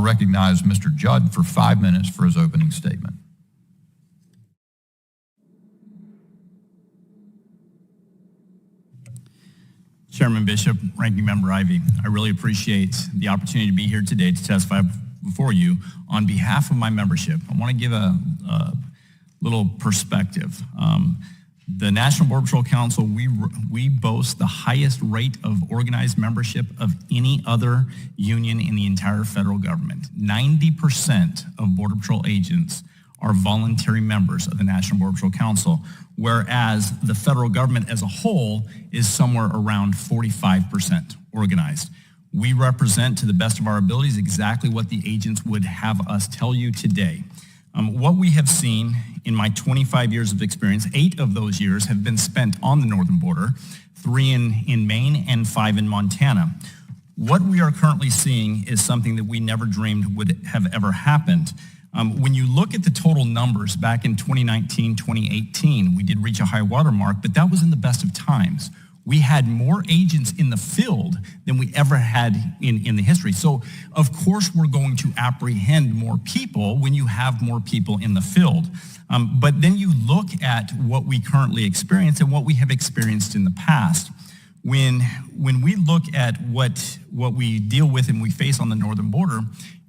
recognize Mr. Judd for 5 minutes for his opening statement. Chairman Bishop, Ranking Member Ivey, I really appreciate the opportunity to be here today to testify before you on behalf of my membership. I want to give a little perspective. The National Border Patrol Council, we boast the highest rate of organized membership of any other union in the entire federal government. 90% of Border Patrol agents are voluntary members of the National Border Patrol Council, whereas the federal government as a whole is somewhere around 45% organized. We represent, to the best of our abilities, exactly what the agents would have us tell you today. What we have seen in my 25 years of experience, 8 of those years have been spent on the northern border, 3 in Maine and 5 in Montana. What we are currently seeing is something that we never dreamed would have ever happened. When you look at the total numbers back in 2019, 2018, we did reach a high water mark, but that was in the best of times. We had more agents in the field than we ever had in the history. So, of course, we're going to apprehend more people when you have more people in the field. But then you look at what we currently experience and what we have experienced in the past. When we look at what we deal with and we face on the northern border,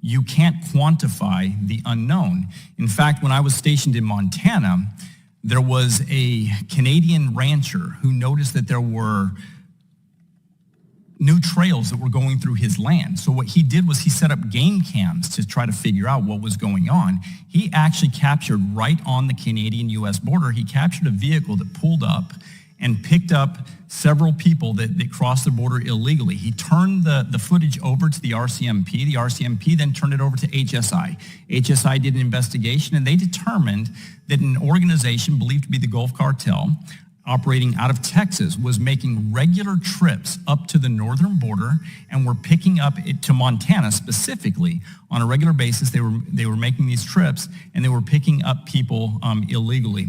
you can't quantify the unknown. In fact, when I was stationed in Montana, there was a Canadian rancher who noticed that there were new trails that were going through his land. So what he did was he set up game cams to try to figure out what was going on. He actually captured right on the Canadian-U.S. border, he captured a vehicle that pulled up and picked up several people that crossed the border illegally. He turned the footage over to the RCMP. The RCMP then turned it over to HSI. HSI did an investigation, and they determined that an organization believed to be the Gulf Cartel, operating out of Texas, was making regular trips up to the northern border and were picking up to Montana specifically on a regular basis. They were making these trips, and they were picking up people illegally.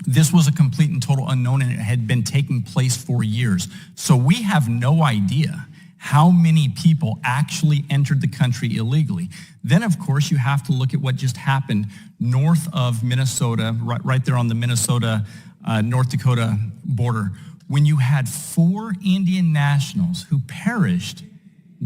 This was a complete and total unknown, and it had been taking place for years. So we have no idea how many people actually entered the country illegally. Then, of course, you have to look at what just happened north of Minnesota, right there on the Minnesota, North Dakota border, when you had 4 Indian nationals who perished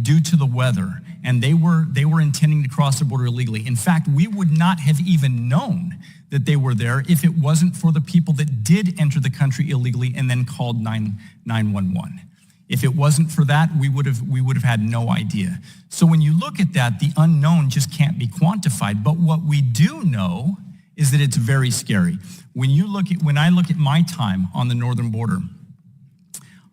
due to the weather, and they were intending to cross the border illegally. In fact, we would not have even known that they were there if it wasn't for the people that did enter the country illegally and then called 911. If it wasn't for that, we would have had no idea. So when you look at that, the unknown just can't be quantified. But what we do know is that it's very scary. When I look at my time on the northern border,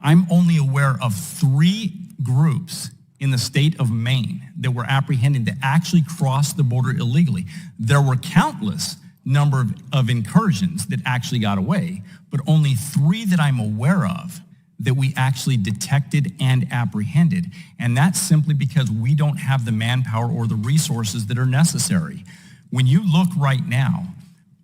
I'm only aware of 3 groups in the state of Maine that were apprehended that actually crossed the border illegally. There were countless number of incursions that actually got away, but only 3 that I'm aware of that we actually detected and apprehended. And that's simply because we don't have the manpower or the resources that are necessary. When you look right now,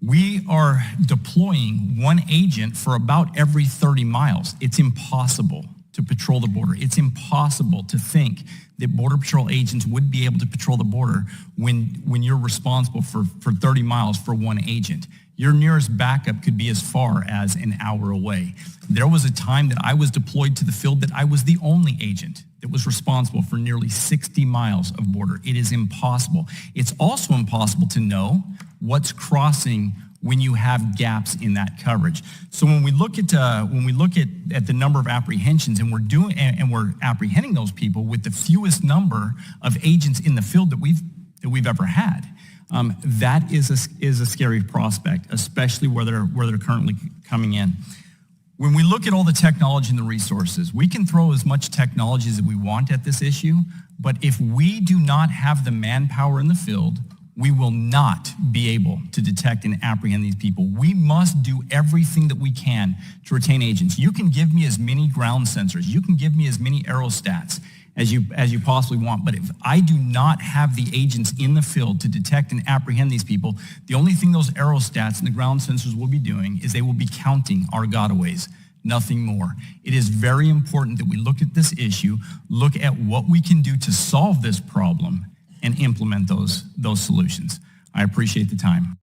we are deploying 1 agent for about every 30 miles. It's impossible to patrol the border. It's impossible to think that Border Patrol agents would be able to patrol the border when you're responsible for 30 miles for 1 agent. Your nearest backup could be as far as an hour away. There was a time that I was deployed to the field that I was the only agent that was responsible for nearly 60 miles of border. It is impossible. It's also impossible to know what's crossing when you have gaps in that coverage. So when we look at the number of apprehensions, and we're apprehending those people with the fewest number of agents in the field that we've ever had, that is a scary prospect, especially where they're currently coming in. When we look at all the technology and the resources, we can throw as much technology as we want at this issue, but if we do not have the manpower in the field, we will not be able to detect and apprehend these people. We must do everything that we can to retain agents. You can give me as many ground sensors, you can give me as many aerostats as you possibly want, but if I do not have the agents in the field to detect and apprehend these people, the only thing those aerostats and the ground sensors will be doing is they will be counting our gotaways, nothing more. It is very important that we look at this issue, look at what we can do to solve this problem, and implement those solutions. I appreciate the time.